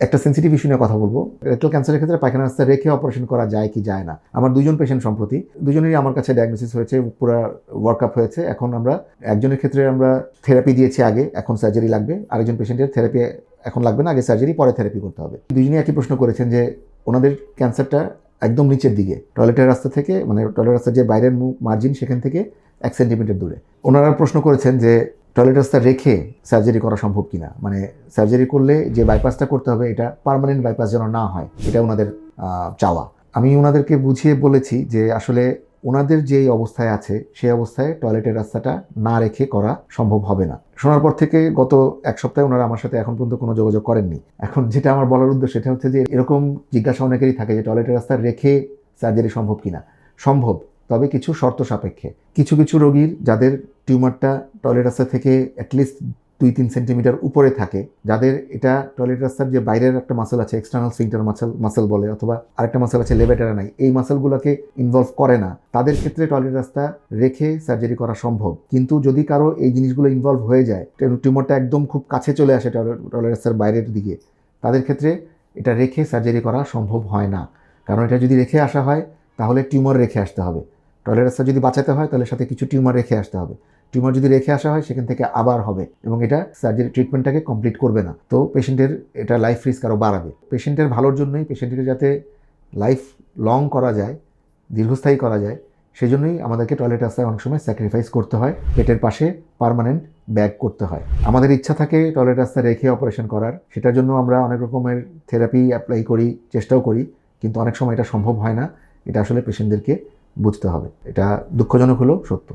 একটা sensitive issue নিয়ে কথা বলবো। রেকটাল ক্যান্সারের ক্ষেত্রে পায়খানা রাস্তা রেখে অপারেশন করা যায় কি যায় না। আমার দুজন পেশেন্ট সম্প্রতি, দুজনেরই আমার কাছে ডায়াগনোসিস হয়েছে, পুরো ওয়ার্কআপ হয়েছে। এখন আমরা একজনের ক্ষেত্রে আমরা থেরাপি দিয়েছি আগে, এখন সার্জারি লাগবে। আরেকজন পেশেন্টের থেরাপি এখন লাগবে না, আগে সার্জারি পরে থেরাপি করতে হবে। দুজনেই একই প্রশ্ন করেছেন যে ওনাদের ক্যান্সারটা একদম নিচের দিকে, টয়লেটের রাস্তা থেকে, মানে টয়লেট রাস্তার যে বাইরের মার্জিন সেখান থেকে 1 সেন্টিমিটার দূরে। ওনারা প্রশ্ন করেছেন যে টয়লেট রাস্তা রেখে সার্জারি করা সম্ভব কিনা, মানে সার্জারি করলে যে বাইপাসটা করতে হবে এটা পার্মানেন্ট বাইপাস যেন না হয়, এটা ওনাদের চাওয়া। আমি ওনাদেরকে বুঝিয়ে বলেছি যে আসলে ওনাদের যে অবস্থায় আছে সেই অবস্থায় টয়লেটের রাস্তাটা না রেখে করা সম্ভব হবে না। শোনার পর থেকে গত 1 সপ্তাহে ওনারা আমার সাথে এখন পর্যন্ত কোনো যোগাযোগ করেননি। এখন যেটা আমার বলার উদ্দেশ্য সেটা হচ্ছে যে এরকম জিজ্ঞাসা অনেকেরই থাকে যে টয়লেটের রাস্তা রেখে সার্জারি সম্ভব কিনা। সম্ভব, তবে কিছু শর্ত সাপেক্ষে। কিছু কিছু রোগীর যাদের টিউমারটা টয়লেট রাস্তা থেকে অ্যাটলিস্ট 2-3 সেন্টিমিটার উপরে থাকে, যাদের এটা টয়লেট রাস্তার যে বাইরের একটা মাসেল আছে, এক্সটার্নাল স্ফিংক্টার মাসেল বলে, অথবা আরেকটা মাসেল আছে লেবেটারা নাই, এই মাসেলগুলোকে ইনভলভ করে না, তাদের ক্ষেত্রে টয়লেট রাস্তা রেখে সার্জারি করা সম্ভব। কিন্তু যদি কারো এই জিনিসগুলো ইনভলভ হয়ে যায়, টিউমারটা একদম খুব কাছে চলে আসে টয়লেট রাস্তার বাইরের দিকে, তাদের ক্ষেত্রে এটা রেখে সার্জারি করা সম্ভব হয় না। কারণ এটা যদি রেখে আসা হয় তাহলে টিউমার রেখে আসতে হবে। টয়লেট রাস্তা যদি বাঁচাতে হয় তাহলে সাথে কিছু টিউমার রেখে আসতে হবে। টিউমার যদি রেখে আসা হয় সেখান থেকে আবার হবে, এবং এটা সার্জারি ট্রিটমেন্টটাকে কমপ্লিট করবে না। তো পেশেন্টের এটা লাইফ রিস্ক আরও বাড়াবে। পেশেন্টের ভালোর জন্যই, পেশেন্টকে যাতে লাইফ লং করা যায়, দীর্ঘস্থায়ী করা যায়, সেজন্যই আমাদেরকে টয়লেট রাস্তায় অনেক সময় স্যাক্রিফাইস করতে হয়, পেটের পাশে পার্মানেন্ট ব্যাগ করতে হয়। আমাদের ইচ্ছা থাকে টয়লেট রাস্তা রেখে অপারেশন করার, সেটার জন্য আমরা অনেক রকমের থেরাপি অ্যাপ্লাই করি, চেষ্টাও করি, কিন্তু অনেক সময় এটা সম্ভব হয় না। এটা আসলে পেশেন্টদেরকে বুঝতে হবে। এটা দুঃখজনক হলেও সত্য।